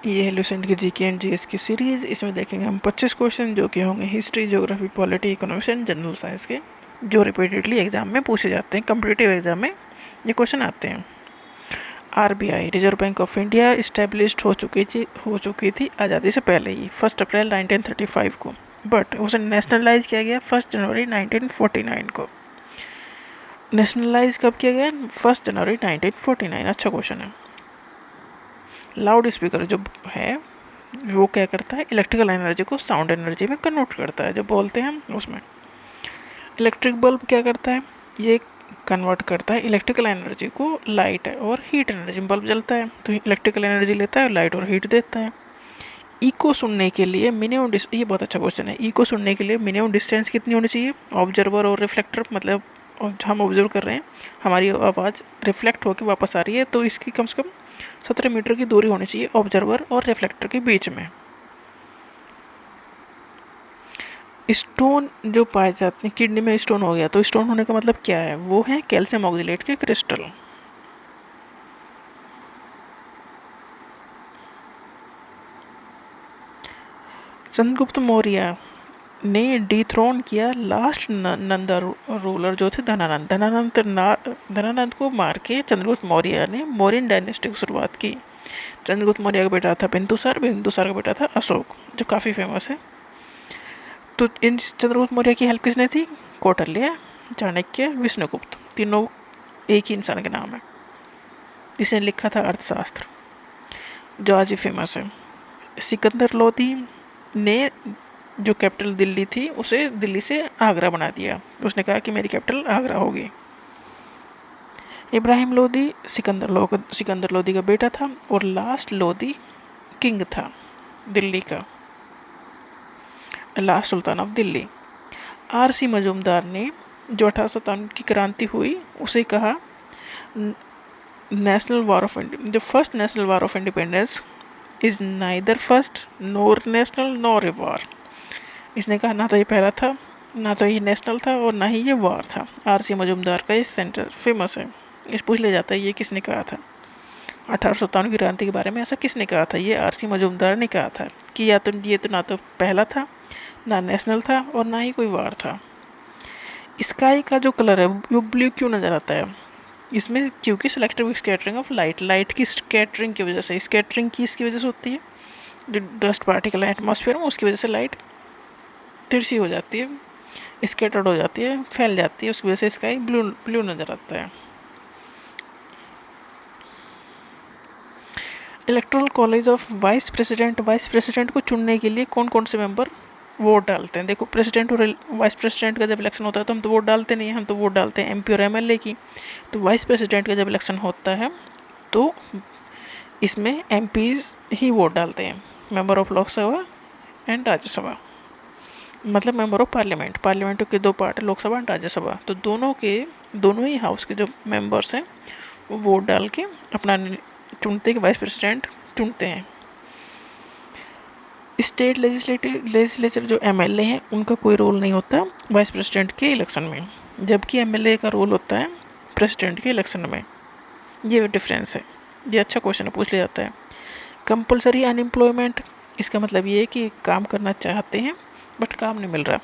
ये है लुसेंट की जीके एंड जीएस की सीरीज़। इसमें देखेंगे हम 25 क्वेश्चन जो कि होंगे history, geography, polity, economics and general science के, जो रिपीटेडली एग्जाम में पूछे जाते हैं। कम्पिटिटिव एग्जाम में ये क्वेश्चन आते हैं। RBI reserve bank of India established हो चुकी थी आज़ादी से पहले ही 1 अप्रैल 1935 को, बट उसे नेशनलाइज किया गया 1 जनवरी 1949 को। नेशनलाइज कब किया गया? 1 जनवरी 1949। अच्छा क्वेश्चन है। लाउड स्पीकर जो है वो क्या करता है? इलेक्ट्रिकल एनर्जी को साउंड एनर्जी में कन्वर्ट करता है, जो बोलते हैं हम उसमें। इलेक्ट्रिक बल्ब क्या करता है? ये कन्वर्ट करता है इलेक्ट्रिकल एनर्जी को लाइट और हीट एनर्जी में। बल्ब जलता है तो इलेक्ट्रिकल एनर्जी लेता है, लाइट और हीट देता है। इको सुनने के लिए मिनिमम ये बहुत अच्छा क्वेश्चन है। इको सुनने के लिए मिनिमम डिस्टेंस कितनी होनी चाहिए? ऑब्जर्वर और रिफ्लेक्टर, मतलब हम ऑब्जर्व कर रहे हैं, हमारी आवाज़ रिफ्लेक्ट होकर वापस आ रही है, तो इसकी कम से कम 17 मीटर की दूरी होनी चाहिए ऑब्जर्वर और रिफ्लेक्टर के बीच में। स्टोन जो पाए जाते हैं, किडनी में स्टोन हो गया तो स्टोन होने का मतलब क्या है? वो है कैल्शियम ऑक्जेलेट के क्रिस्टल। चंद्रगुप्त मौर्य ने डिथ्रोन किया लास्ट नंदा रूलर जो थे धनानंद। धनानंद को मार के चंद्रगुप्त मौर्य ने मौर्यन डायनेस्टी की शुरुआत की। चंद्रगुप्त मौर्य का बेटा था बिंदुसार, बिंदुसार का बेटा था अशोक, जो काफ़ी फेमस है। तो इन चंद्रगुप्त मौर्य की हेल्प किसने थी? कौटिल्य, चाणक्य, विष्णुगुप्त, तीनों एक ही इंसान के नाम है। जिसने लिखा था अर्थशास्त्र, जो आज भी फेमस है। सिकंदर लोदी ने जो कैपिटल दिल्ली थी उसे दिल्ली से आगरा बना दिया। उसने कहा कि मेरी कैपिटल आगरा होगी। इब्राहिम लोदी सिकंदर लोदी का बेटा था और लास्ट लोदी किंग था दिल्ली का, last Sultan of Delhi. RC Majumdar ने जो 1857 की क्रांति हुई उसे कहा national war of India. The first national war of independence is neither first nor national nor a war. इसने कहा ना तो ये पहला था, ना तो ये नेशनल था और ना ही ये वॉर था। आरसी मजूमदार का ये सेंटर फेमस है। इस पूछ लिया जाता है ये किसने कहा था? 1857 की क्रांति के बारे में ऐसा किसने कहा था? ये आरसी मजूमदार ने कहा था कि या तो ये तो ना तो पहला था, ना नेशनल था और ना ही कोई वॉर था। स्काई का जो कलर है वो ब्लू क्यों नज़र आता है? इसमें क्योंकि सिलेक्टिव स्कैटरिंग ऑफ लाइट की स्कैटरिंग की वजह से, स्कैटरिंग की इसकी वजह से होती है, जो डस्ट पार्टिकल है एटमॉस्फेयर में उसकी वजह से लाइट तिरछी हो जाती है, स्कैटर्ड हो जाती है, फैल जाती है, उसकी वजह से स्काई ब्लू ब्लू नज़र आता है। Electoral college of vice president को चुनने के लिए कौन कौन से मेंबर वोट डालते हैं? देखो, प्रेसिडेंट और वाइस प्रेसिडेंट का जब इलेक्शन होता है तो हम तो वोट डालते नहीं हैं, हम तो वोट डालते हैं एमपी और एमएलए की। तो वाइस प्रेसिडेंट का जब इलेक्शन होता है तो इसमें एमपीज ही वोट डालते हैं, member of Lok Sabha and Rajya Sabha, मतलब मेंबर ऑफ पार्लियामेंट के दो पार्ट है, लोकसभा एंड राज्यसभा। तो दोनों ही हाउस के जो मेंबर्स हैं वो वोट डाल के अपना चुनते हैं कि वाइस प्रेसिडेंट चुनते हैं। स्टेट लेजिस्लेचर जो एमएलए हैं उनका कोई रोल नहीं होता वाइस प्रेसिडेंट के इलेक्शन में, जबकि एमएलए का रोल होता है प्रेसिडेंट के इलेक्शन में। ये डिफरेंस है। ये अच्छा क्वेश्चन पूछ लिया जाता है। कंपलसरी अनएम्प्लॉयमेंट, इसका मतलब ये है कि काम करना चाहते हैं बट काम नहीं मिल रहा।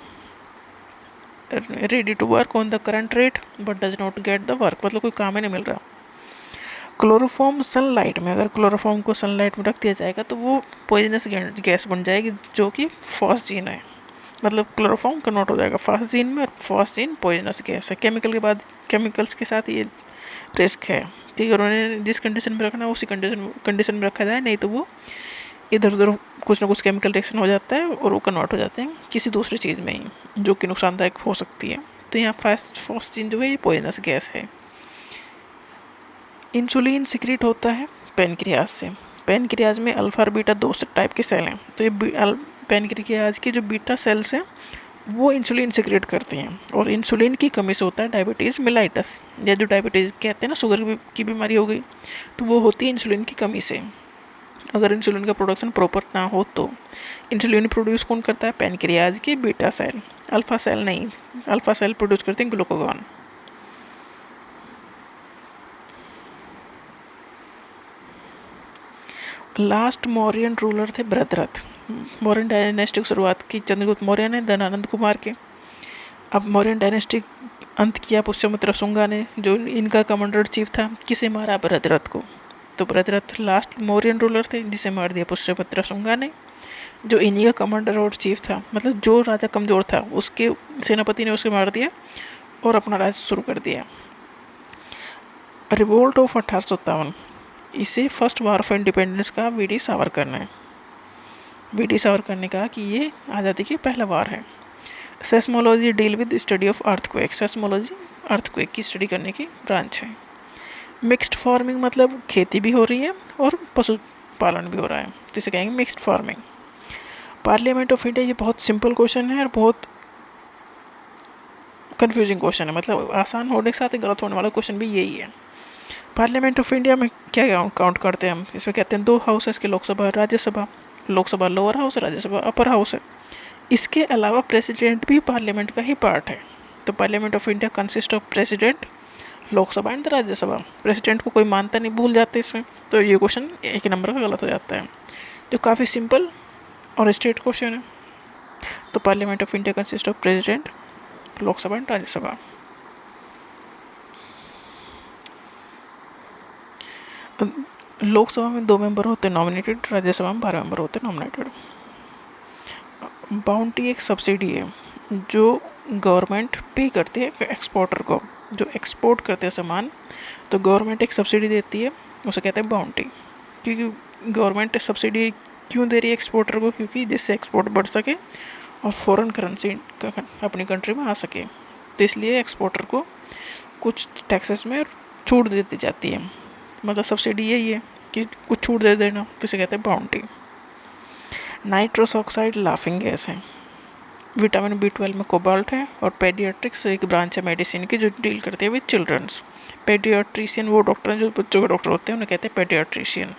Ready to work on the current rate but does not get the work, मतलब कोई काम ही नहीं मिल रहा। क्लोरोफॉर्म सनलाइट में, अगर क्लोरोफॉर्म को सनलाइट में रख दिया जाएगा तो वो पॉइजनस गैस बन जाएगी, जो कि फॉस्जीन है। मतलब क्लोरोफॉर्म कन्वर्ट हो जाएगा फॉस्जीन में, और फॉस्जीन पॉइजनस गैस है। केमिकल्स के साथ ये रिस्क है। ठीक है, उन्होंने जिस कंडीशन में रखना है उसी कंडीशन में रखा जाए, नहीं तो वो इधर उधर कुछ ना कुछ केमिकल रिएक्शन हो जाता है और वो कन्वर्ट हो जाते हैं किसी दूसरी चीज़ में ही, जो कि नुकसानदायक हो सकती है। तो यहाँ फॉस्जीन जो है ये पॉइजनस गैस है। इंसुलिन सिक्रेट होता है पेनक्रियाज से। पेनक्रियाज में अल्फा और बीटा दो टाइप के सेल हैं। तो ये पेनक्रियाज की जो बीटा सेल्स हैं वो इंसुलिन सिक्रेट करते हैं, और इंसुलिन की कमी से होता है डायबिटीज़ मिलाइटस, या जो डायबिटीज़ कहते हैं ना, शुगर की बीमारी हो गई, तो वो होती है इंसुलिन की कमी से। अगर इंसुलिन का प्रोडक्शन प्रॉपर ना हो तो इंसुलिन प्रोड्यूस कौन करता है? पेनक्रियाज की बीटा सेल, अल्फा सेल नहीं। अल्फा सेल प्रोड्यूस करते हैं ग्लूकागॉन। लास्ट मौर्यन रूलर थे भरतरथ। मौर्यन डायनेस्टी की शुरुआत की चंद्रगुप्त मौर्य ने, धन आनंद कुमार के। अब मौर्यन डायनेस्टी अंत किया पुष्यमित्र शुंगा ने, जो इनका कमांडर चीफ था। किसे मारा? भरतरथ को। तो भरतरथ लास्ट मौर्यन रूलर थे जिसे मार दिया पुष्यमित्र शुंगा ने, जो इन्हीं का कमांडर और चीफ था। मतलब जो राजा कमजोर था उसके सेनापति ने उसे मार दिया और अपना राज शुरू कर दिया। रिवोल्ट ऑफ 1857, इसे फर्स्ट वार ऑफ इंडिपेंडेंस का वी.डी. सावरकर ने। वी.डी. सावरकर ने कहा कि ये आज़ादी की पहला वार है। Seismology deal with study of earthquake. Seismology earthquake की स्टडी करने की ब्रांच है। मिक्स्ड फार्मिंग मतलब खेती भी हो रही है और पशुपालन भी हो रहा है, तो इसे कहेंगे mixed farming. Parliament of India, ये बहुत सिंपल क्वेश्चन है और बहुत कंफ्यूजिंग क्वेश्चन है। मतलब आसान होने के साथ ही गलत होने वाला क्वेश्चन भी यही है। पार्लियामेंट ऑफ इंडिया में क्या काउंट करते हैं हम? इसमें कहते हैं 2 हाउस है इसके, लोकसभा राज्यसभा। लोकसभा लोअर हाउस है, राज्यसभा अपर हाउस है। इसके अलावा प्रेसिडेंट भी पार्लियामेंट का ही पार्ट है। तो parliament of India consist of president, Lok Sabha and Rajya Sabha. President को कोई मानता नहीं, भूल जाते इसमें, तो ये क्वेश्चन 1 नंबर का गलत हो जाता है। जो काफ़ी सिंपल और स्ट्रेट क्वेश्चन है। तो parliament of India consist of president, Lok Sabha and Rajya Sabha. Lok Sabha में 2 मेंबर होते हैं नॉमिनेटेड, राज्यसभा में 12 मेंबर होते हैं नॉमिनेटेड। बाउंटी एक सब्सिडी है जो गवर्नमेंट पे करती है एक्सपोर्टर को। जो एक्सपोर्ट करते हैं सामान, तो गवर्नमेंट एक सब्सिडी देती है, उसे कहते हैं बाउंटी। क्योंकि गवर्नमेंट सब्सिडी क्यों दे रही है एक्सपोर्टर को? क्योंकि जिससे एक्सपोर्ट बढ़ सके और फॉरेन करेंसी अपनी कंट्री में आ सके। तो इसलिए एक्सपोर्टर को कुछ टैक्सेस में छूट दे दी जाती है। मतलब सब्सिडी यही है कि कुछ छूट दे देना, तो इसे कहते हैं bounty. Nitrous oxide laughing gas है। विटामिन B12 में कोबाल्ट है। और पेडियाट्रिक्स एक ब्रांच है मेडिसिन की जो डील करती है विद चिल्ड्रंस। पेडियाट्रिशियन वो डॉक्टर हैं जो बच्चों के डॉक्टर होते हैं, उन्हें कहते हैं पेडियाट्रिशियन।